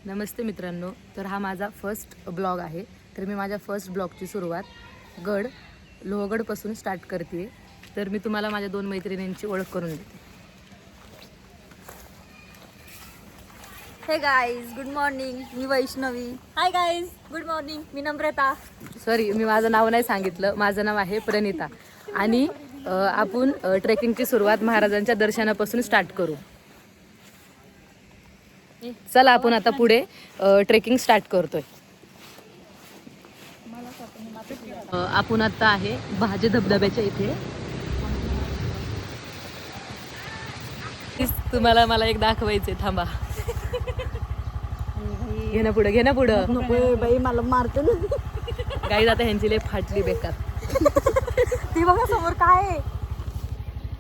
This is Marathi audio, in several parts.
नमस्ते मित्रांनो, तर हा माझा फर्स्ट ब्लॉग आहे. तर मी माझ्या फर्स्ट ब्लॉगची सुरुवात लोहगडपासून स्टार्ट करते. तर मी तुम्हाला माझ्या दोन मैत्रिणींची ओळख करून देते. Hey guys, good morning. मी Vaishnavi. Hi guys, good morning. मी नम्रता. सॉरी, मी माझं नाव नाही सांगितलं. माझं नाव आहे प्रणिता. आणि आपण ट्रेकिंगची सुरुवात महाराजांच्या दर्शनापासून स्टार्ट करू. चला आपण आता पुढे ट्रेकिंग स्टार्ट करतोय. आपण आता आहे भाजे धबधब्याच्या इथे. तुम्हाला मला एक दाखवायचे, थांबा. घे ना पुढं. नको बाई, मला मारते ना. गाईज आता ह्यांची लय फाटली बेकार. ते बघा समोर काय आहे,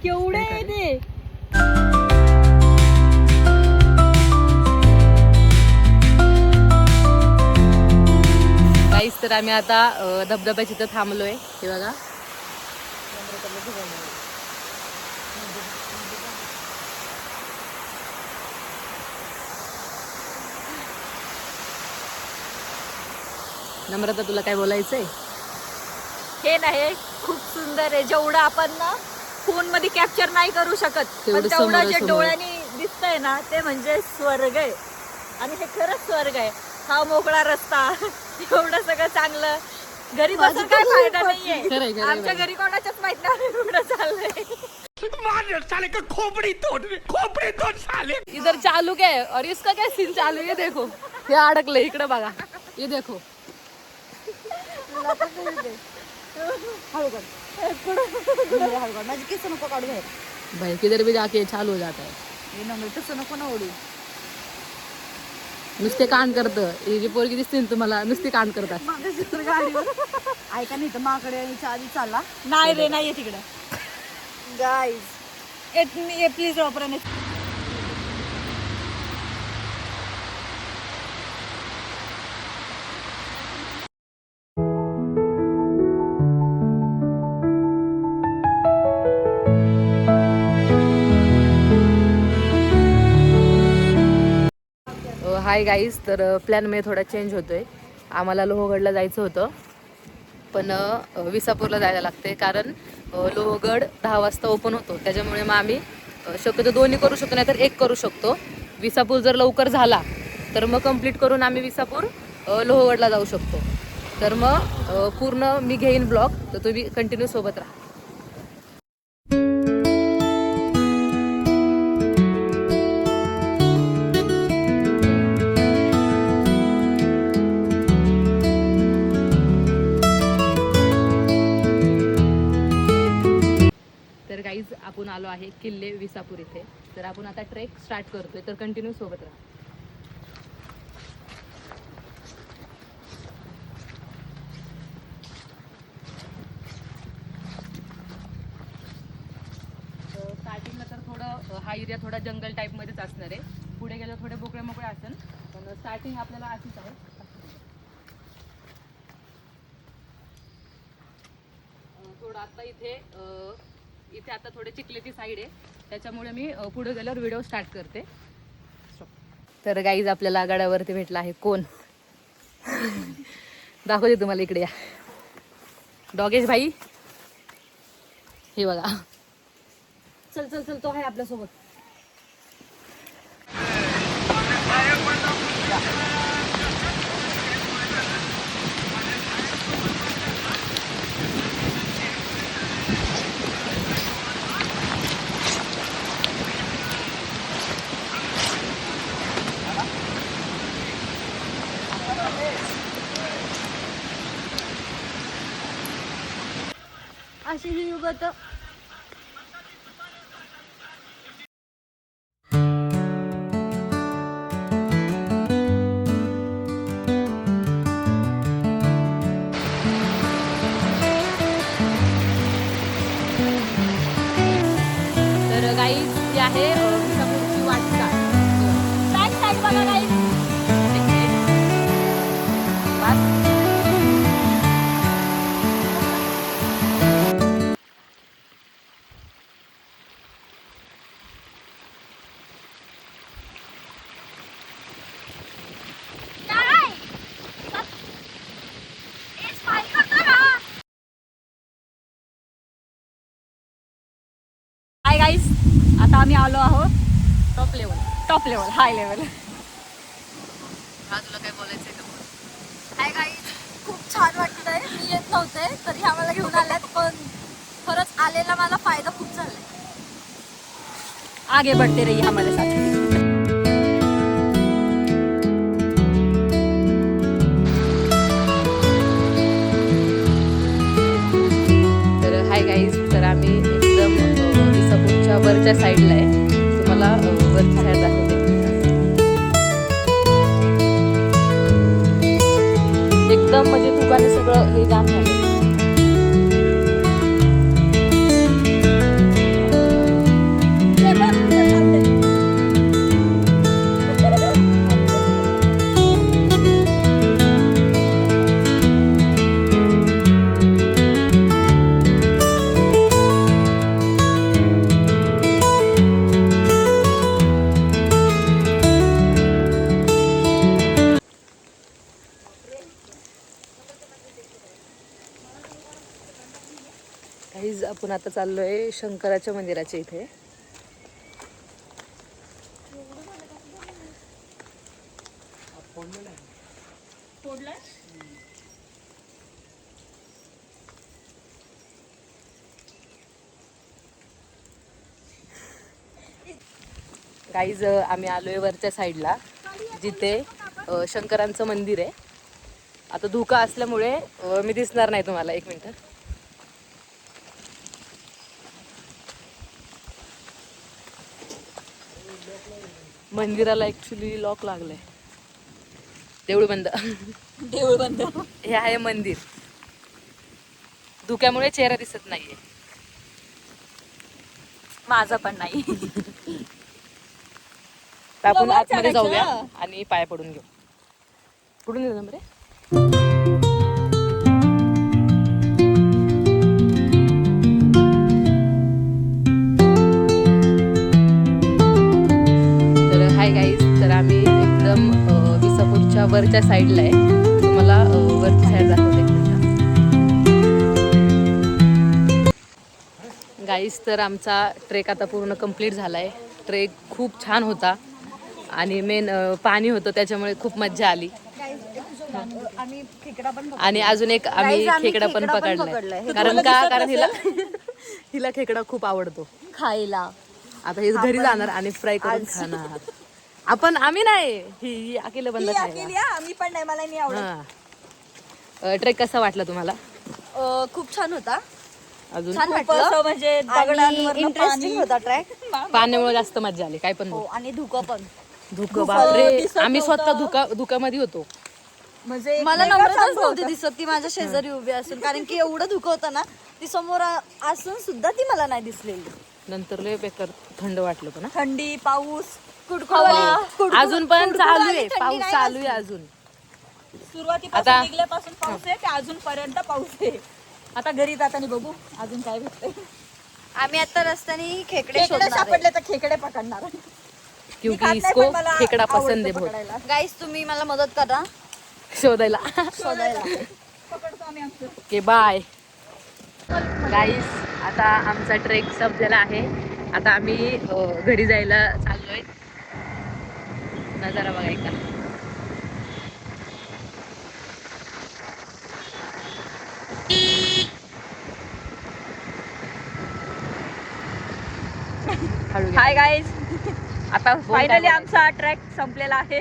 केवढे आहे ते. गाईज तर आम्ही आता धबधब्याच्या इथं थांबलोय. हे बघा, नम्रता तुला काय बोलायचंय? हे नाही, खूप सुंदर आहे. जेवढं आपण ना फोन मध्ये कॅप्चर नाही करू शकत, पण तेवढं जे डोळ्यांनी दिसतंय ना, ते म्हणजे स्वर्ग आहे. आणि हे खरंच स्वर्ग आहे. हा मोकळा रस्ता, एवढं सगळं चांगलं. घरी बसून काय फायदा नाहीये. आमच्या घरी कोणाच्याच माहित नाही एवढं चाललंय. खोपड़ी तोड़ साले. इधर चालू क्या है और इसका क्या सीन चालू है? देखो, हे अडकलं इकडे बघा. ये देखो. माझी केस नको काढू बाहेर. भाई किधर भी जाके चालू हो जाता है. तसं नको ना ओढू. नुसते कांड करतं. ही जी पोरगी दिसते ना तुम्हाला, नुसती कांड करतात. ऐका नाही तर माकडे आधी चालला नाही रे, नाहीये तिकडं. गाईज प्लीज वापरा. हाय गाईज, तर प्लॅन मध्ये थोडा चेंज होतोय. आम्हाला लोहगडला जायचं होतं, पण विसापूरला जायला लागते. कारण लोहगड 10 वाजता ओपन होतो. त्याच्यामुळे मग आम्ही शक्यतो दोन्ही करू शकतो, नाही तर एक करू शकतो. विसापूर जर लवकर झाला तर मग कंप्लीट करून आम्ही विसापूर लोहगडला जाऊ शकतो. तर मग पूर्ण मी घेईन ब्लॉग, तर तुम्ही कंटिन्यू सोबत राहा. तर गाईज, आपण आलो आहे किल्ले विसापूर इथे. तर आपण आता ट्रेक स्टार्ट करतोय, तर कंटिन्यू सोबत राहा. स्टार्टिंगला तर थोडं हा एरिया थोडा जंगल टाईप मध्येच असणार आहे. पुढे गेलं थोडे मोकळे असेल, पण स्टार्टिंग आपल्याला अशीच आहे. थोडं आता इथे आता थोडे चिखलेची साईड आहे, त्याच्यामुळे मी पुढे गेल्यावर व्हिडिओ स्टार्ट करते. तर गाईज, आपल्याला गडावरती भेटला आहे कोण, दाखवते तुम्हाला. इकडे या डॉगेश भाई. हे बघा, चल चल चल, तो आहे आपल्यासोबत. अशी ही युगत तर गाईज ही आहे विसापूरची वाटचाल. बॅक साईड बघा गाईज. आम्ही आलो आहोत टॉप लेवल. High level. हा तुला काय बोलायचंय का बोल. हाय गाईज, खूप छान वाटतंय. मी येत नव्हते तरी आम्हाला घेऊन आल्यात, पण खरंच आलेला मला फायदा खूप झालाय. आगे बढ़ते रहिए हमारे साथ. तर हाय गाईज, तर आम्ही एकदम विसापूरच्या वरच्या साईडला आहे. तुम्हाला वरची साईड दाखवते. एकदम म्हणजे दुकाने सगळं हे जाम झालं. काहीच आपण आता चाललोय शंकराच्या मंदिराच्या इथे. गाईज आम्ही आलोय वरच्या साईडला, जिथे शंकरांचं मंदिर आहे. आता धुका असल्यामुळे मी दिसणार नाही तुम्हाला. एक मिनिट. मंदिराला ऍक्च्युली लॉक लागलंय. देऊळ बंद. देऊळ बंद. हे आहे मंदिर. धुक्यामुळे चेहरा दिसत नाहीये. माझा पण नाही. तर आपण वर आतमध्ये चढायचं. जाऊया आणि पाया पडून घेऊ. पडून घेऊ ना बरे. तर हाय गाईज, तर आम्ही एकदम विसापूरच्या वरच्या साईडला आहे. तुम्हाला वरची साईड दाखवते. गाईज, तर आमचा ट्रेक आता पूर्ण कंप्लीट झालाय. ट्रेक खूप छान होता आणि मेन पाणी होतं, त्याच्यामुळे खूप मज्जा आली. आम्ही खेकडा पण आणि अजून एक आम्ही Guys, आम्ही खेकडा पण खेकडा पण पकडलाय. पकडलाय. हे कारण तुम्हाला का, दिसत कारण हिला खेकडा खूप आवडतो. खायला. आता हे घरी जाणार आणि फ्राय करून खाणार. आम्ही नाही, ही अकेले बंद खायला. आम्ही पण नाही, मला नाही आवडत. हा. ट्रेक कसा वाटला तुम्हाला? खूप छान होता. अजून छान खूप वाटलं असं म्हणजे दगडांवरनं इंटरेस्टिंग होता ट्रॅक. पाण्यामुळे जास्त मज्जा आली. काय पण हो, आणि धुकं पण. धुकं, बापरे. दिसत आम्ही स्वतः नव्हतं. धुक्यामध्ये होतो. म्हणजे एक मला वेगळाच नम्रताच अनुभव नव्हती होता. दिसत, ती माझ्या शेजारी उभी असून, कारण की एवढं धुकं होतं ना, ती समोर असून सुद्धा ती मला नाही दिसलेली. नंतर लय बेकार थंड वाटलं पण. थंडी, पाऊस, कुडकुड अजून पण कुडकुड चालू आली, आहे, थंडी पाऊस नाही चालू आहे अजून. सुरुवातीपासून आता- निघल्यापासून पाऊस आहे ते अजूनपर्यंत पाऊस आहे. आता घरी जाताना बघू अजून काय भेटतंय. आम्ही आता रस्त्याने खेकडे खेकडे शोधणार सापडले तर खेकडे पकडणार. क्योंकि मी खात नाही, इसको पण मला खेकडा आवडतं पसंद है बहुत. पकडायला. गाईस, तुम्ही मला मदत करा शोधायला. शोधायला. पकडतो आम्ही आमचं. ओके बाय गाईस. आता आमचा ट्रेक संपलेला आहे. आता आम्ही घरी जायला चाललोय. नजारा बघायचा. हळू घ्या. हाय गाईज, आता बोल काय फायनली बोलायचं? आमचा ट्रॅक संपलेला आहे.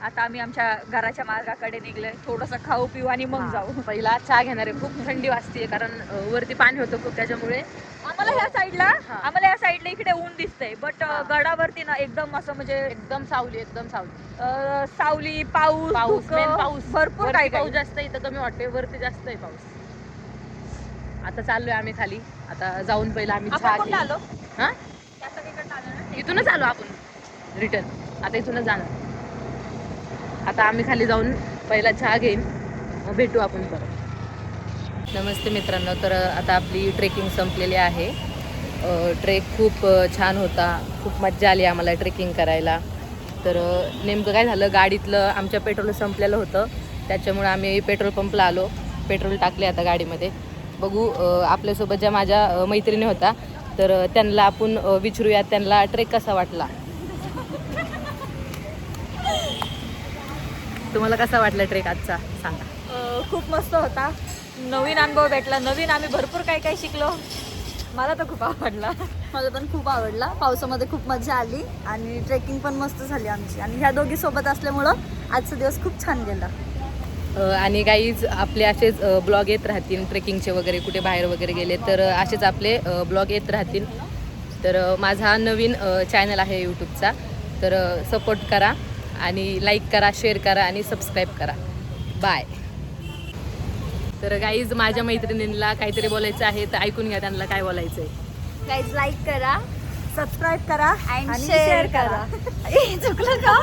आता आम्ही आमच्या घराच्या मार्गाकडे निघलोय. थोडस खाऊ पिऊ आणि मग जाऊ. पहिला चहा घेणार आहे. खूप थंडी वाजते कारण वरती पाणी होतं खूप, त्याच्यामुळे आम्हाला ह्या साईडला इकडे ऊन दिसतंय, बट हा. गडावरती ना एकदम असं म्हणजे एकदम सावली सावली, पाऊस, पाऊस. धुकं, मेन पाऊस. भरपूर वरती काय पाऊस काय. जास्त आहे, इथं कमी वाटतोय. वरती जास्त आहे पाऊस. आता चाललोय आम्ही खाली. आता जाऊन पहिला आम्ही चहा आपण कुठं आलो? हा, त्या सगळीकडनं आलो ना? इथूनच आलो आपण रिटर्न. आता इथूनच जाणार. आता आम्ही खाली जाऊन पहिला चहा घेईन, मग भेटू आपण परत. नमस्ते मित्रांनो. तर आता आपली ट्रेकिंग संपलेली आहे. ट्रेक खूप छान होता. खूप मज्जा आली आम्हाला ट्रेकिंग करायला. तर नेमकं काय झालं, गाडीतलं आमच्या पेट्रोल संपलेलं होतं, त्याच्यामुळे आम्ही पेट्रोल पंपला आलो. पेट्रोल टाकले आता गाडीमध्ये. बघू आपल्यासोबत ज्या माझ्या मैत्रिणी होत्या तर त्यांना आपण विचारूया त्यांना ट्रेक कसा वाटला. तुम्हाला कसा वाटला ट्रेक आजचा सांगा. खूप मस्त होता. नवीन अनुभव भेटला. नवीन आम्ही भरपूर काही काही शिकलो. मला तर खूप आवडला. मला पण खूप आवडला. पावसामध्ये खूप मजा आली आणि ट्रेकिंग पण मस्त झाली आमची. आणि ह्या दोघी सोबत असल्यामुळं आजचा दिवस खूप छान गेला. आणि गाईज आपले असेच ब्लॉग येत राहतील ट्रेकिंगचे वगैरे, कुठे बाहेर वगैरे गेले तर असेच आपले ब्लॉग येत राहतील. तर माझा हा नवीन चॅनल आहे यूट्यूबचा, तर सपोर्ट करा आणि लाईक करा, शेअर करा आणि सबस्क्राईब करा. बाय. तर गाईज माझ्या मैत्रिणींना काहीतरी बोलायचं आहे तर ऐकून घ्या त्यांना काय बोलायचं आहे. गाईज लाईक करा, सबस्क्राईब करा आणि आणि शेअर शेअर करा. करा. चुकलं का?